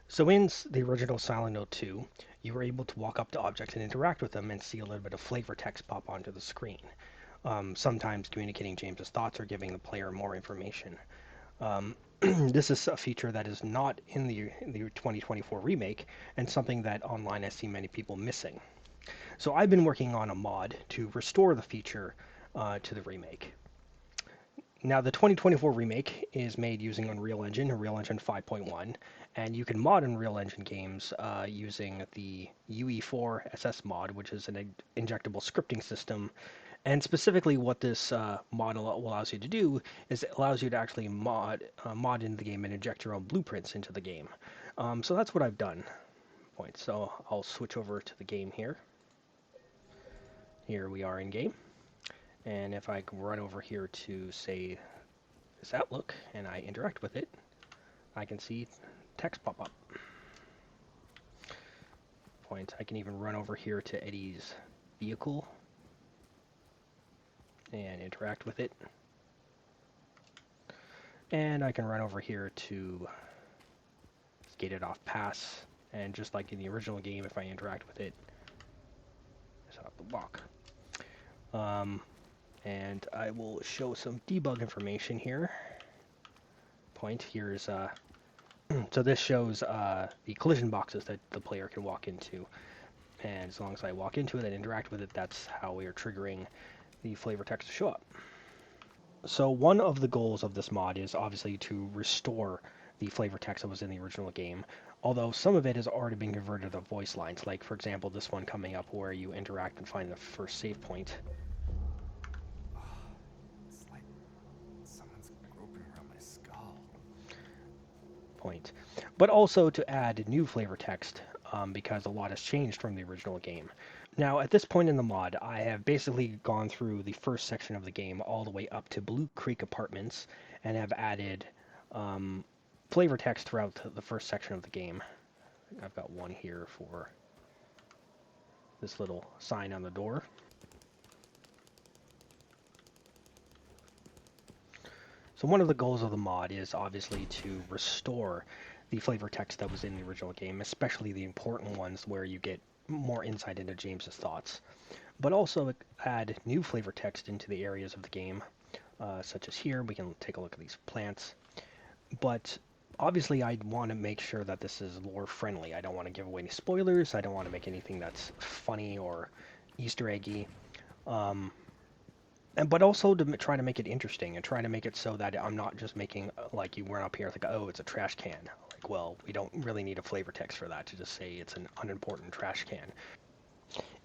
So in the original Silent Hill 2, you were able to walk up to objects and interact with them and see a little bit of flavor text pop onto the screen, sometimes communicating James's thoughts or giving the player more information. This is a feature that is not in the 2024 remake and something that online I see many people missing. So I've been working on a mod to restore the feature to the remake. Now, the 2024 remake is made using Unreal Engine 5.1, and you can mod Unreal Engine games using the UE4 SS mod, which is an injectable scripting system. And specifically, what this model allows you to do is it allows you to actually mod into the game and inject your own blueprints into the game. So that's what I've done. So I'll switch over to the game here. Here we are in game. And if I run over here to, say, this Outlook and I interact with it, I can see text pop up. I can even run over here to Eddie's vehicle and interact with it. And I can run over here to gated off pass, and just like in the original game, if I interact with it, I just have to walk. And I will show some debug information here. Here's so this shows the collision boxes that the player can walk into, and as long as I walk into it and interact with it, that's how we are triggering the flavor text to show up. So one of the goals of this mod is obviously to restore the flavor text that was in the original game, although some of it has already been converted to voice lines, like for example this one coming up where you interact and find the first save point. It's like someone's groping around my skull. But also to add new flavor text, because a lot has changed from the original game. Now, at this point in the mod, I have basically gone through the first section of the game all the way up to Blue Creek Apartments and have added flavor text throughout the first section of the game. I've got one here for this little sign on the door. So one of the goals of the mod is obviously to restore the flavor text that was in the original game, especially the important ones where you get more insight into James's thoughts, but also add new flavor text into the areas of the game, such as here. We can take a look at these plants, but obviously I want to make sure that this is lore friendly. I don't want to give away any spoilers. I don't want to make anything that's funny or Easter eggy. But also to try to make it interesting and try to make it so that I'm not just making like you run up here like, oh, it's a trash can. Like, well, we don't really need a flavor text for that to just say it's an unimportant trash can.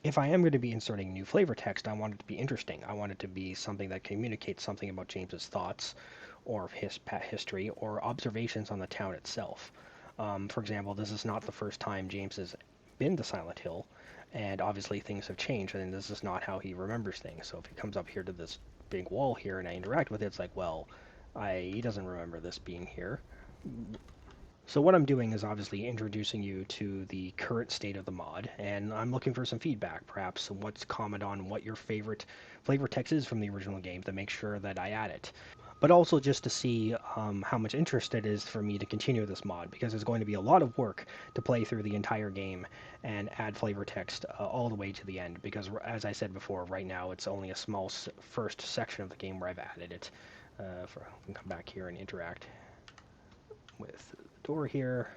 If I am going to be inserting new flavor text, I want it to be interesting. I want it to be something that communicates something about James's thoughts or his history or observations on the town itself. For example, this is not the first time James has been to Silent Hill, and obviously things have changed, and this is not how he remembers things. So if he comes up here to this big wall here and I interact with it, it's like, well, he doesn't remember this being here. So what I'm doing is obviously introducing you to the current state of the mod, and I'm looking for some feedback, perhaps what's comment on what your favorite flavor text is from the original game to make sure that I add it. But also just to see how much interest it is for me to continue this mod, because there's going to be a lot of work to play through the entire game and add flavor text all the way to the end, because as I said before, right now it's only a small first section of the game where I've added it. We can come back here and interact with the door here.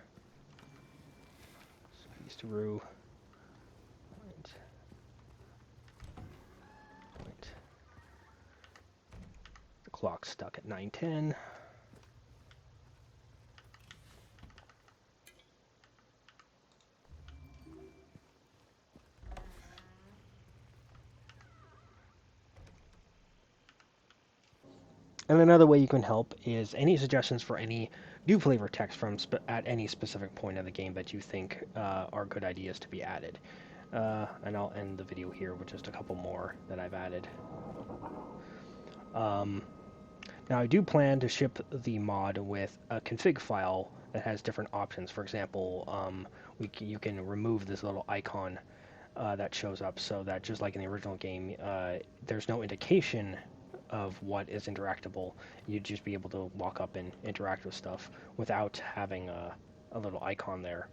Squeeze through. Point. The clock's stuck at 9:10. And another way you can help is any suggestions for any new flavor text from at any specific point in the game that you think are good ideas to be added. And I'll end the video here with just a couple more that I've added. Now I do plan to ship the mod with a config file that has different options. For example, you can remove this little icon that shows up so that just like in the original game, there's no indication of what is interactable. You'd just be able to walk up and interact with stuff without having a little icon there.